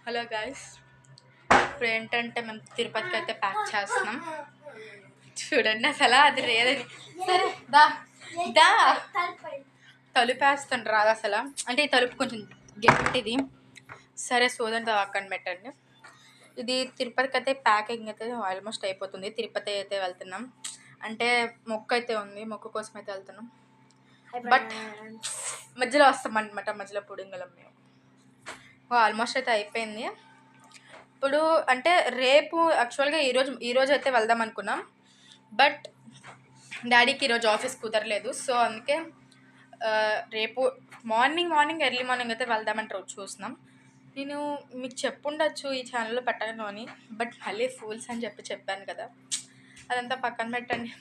Hello guys, ఇప్పుడు ఏంటంటే మేము తిరుపతికి అయితే ప్యాక్ చేస్తున్నాం. చూడండి అసలు అది లేదని. సరే దా దా తలుపు వేస్తాను రాదు అసలు. అంటే ఈ తలుపు కొంచెం గట్టిది. సరే సోదంతో అక్కడ పెట్టండి. ఇది తిరుపతికి అయితే ప్యాకింగ్ అయితే ఆల్మోస్ట్ అయిపోతుంది. తిరుపతి అయితే వెళ్తున్నాం. అంటే మొక్కు అయితే ఉంది, మొక్కు కోసం అయితే వెళ్తున్నాం. బట్ మధ్యలో వస్తాం అనమాట, మధ్యలో పుడింగలం మేము. ఆల్మోస్ట్ అయితే అయిపోయింది. ఇప్పుడు అంటే రేపు యాక్చువల్గా ఈరోజు అయితే వెళ్దాం అనుకున్నాం. బట్ డాడీకి ఈరోజు ఆఫీస్ కుదరలేదు. సో అందుకే రేపు మార్నింగ్ ఎర్లీ మార్నింగ్ అయితే వెళ్దామని చూస్తున్నాం. నేను మీకు చెప్పుండొచ్చు ఈ ఛానల్లో పెట్టను అని, బట్ మళ్ళీ ఫూల్స్ అని చెప్పాను కదా, అదంతా పక్కన పెట్టండి.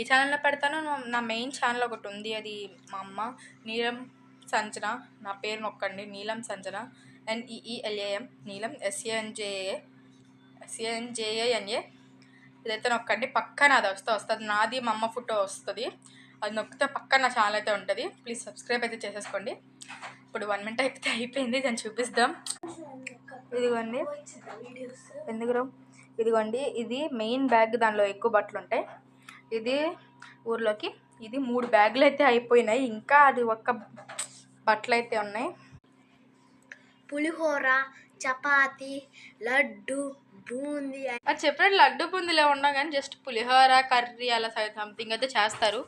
ఈ ఛానల్లో పెడతాను. నా మెయిన్ ఛానల్ ఒకటి ఉంది, అది మా అమ్మ నీలం సంజన. నా పేరు నొక్కండి, నీలం సంజన, NEELAM, నీలం SANJANA. ఇదైతే నొక్కండి, పక్కన అది వస్తుంది. నాది మా అమ్మ ఫోటో వస్తుంది. అది నొక్కితే పక్కన నా ఛానల్ అయితే ఉంటుంది. ప్లీజ్ సబ్స్క్రైబ్ అయితే చేసేసుకోండి. ఇప్పుడు 1 minute అయితే అయిపోయింది, దాన్ని చూపిస్తాం. ఇదిగోండి, ఎందుకు ఇదిగోండి, ఇది మెయిన్ బ్యాగ్. దానిలో ఎక్కువ బట్టలు ఉంటాయి. ఇది ఊర్లోకి. ఇది 3 బ్యాగులు అయితే అయిపోయినాయి. ఇంకా అది ఒక్క బట్టలు అయితే ఉన్నాయి. పులిహోర, చపాతి, లడ్డు, బూందీ. అది చెప్పినట్టు లడ్డు బూందీలో ఉన్నా కానీ జస్ట్ పులిహోర, కర్రీ అలా సంథింగ్ అయితే చేస్తారు.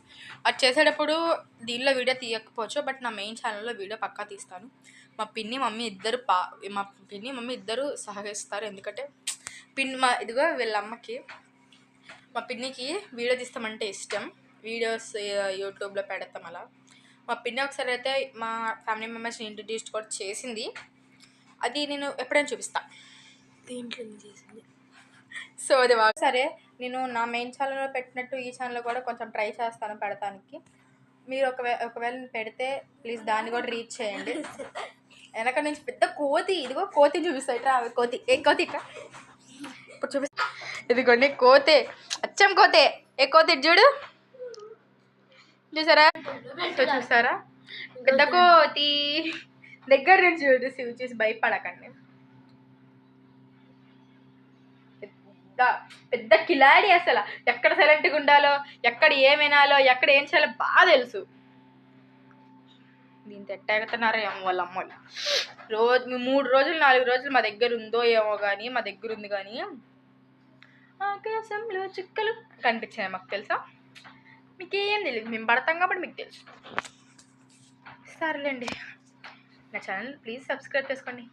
అది చేసేటప్పుడు దీనిలో వీడియో తీయకపోవచ్చు, బట్ నా మెయిన్ ఛానల్లో వీడియో పక్కా తీస్తాను. మా పిన్ని మమ్మీ ఇద్దరు సహకరిస్తారు. ఎందుకంటే ఇదిగో వీళ్ళ అమ్మకి, మా పిన్నికి వీడియో తీస్తామంటే ఇష్టం. వీడియోస్ యూట్యూబ్లో పెడతాం అలా. మా పిన్ని ఒకసారి అయితే మా ఫ్యామిలీ మెంబర్స్ని ఇంట్రడ్యూస్ కూడా చేసింది. అది నేను ఎప్పుడైనా చూపిస్తాను. దీంట్లో చేసింది. సో అది సరే, నేను నా మెయిన్ ఛానల్లో పెట్టినట్టు ఈ ఛానల్లో కూడా కొంచెం ట్రై చేస్తాను పెడతానికి. మీరు ఒకవేళ పెడితే ప్లీజ్ దాన్ని కూడా రీచ్ చేయండి. వెనక నుంచి పెద్ద కోతి, ఇదిగో కోతిని చూపిస్తా. ఇట్రా కోతి, కోతి ఇట్లా ఇప్పుడు చూపిస్తా. ఇదిగోండి కోతే, అచ్చం కోతే. కోతి చూడు, చూసారా పెద్ద కోతి. దగ్గర నుంచి చూసి భయపడకండి. పెద్ద కిలాడి అసలు. ఎక్కడ సైలెంట్గా ఉండాలో, ఎక్కడ ఏం వినాలో, ఎక్కడ ఏం చేయాలో బాగా తెలుసు. దీంతో ఎట్టాగుతున్నారో ఏమో వాళ్ళ అమ్మలు. 3 రోజులు 4 రోజులు మా దగ్గర ఉందో ఏమో కానీ, మా దగ్గర ఉంది కానీ ఆకాశంలో చుక్కలు కనిపించాయి. మాకు తెలుసా? మీకేం తెలియదు, మేము పడతాం కాబట్టి మీకు తెలుసు. సరేలేండి, నా ఛానల్ ప్లీజ్ సబ్స్క్రైబ్ చేసుకోండి.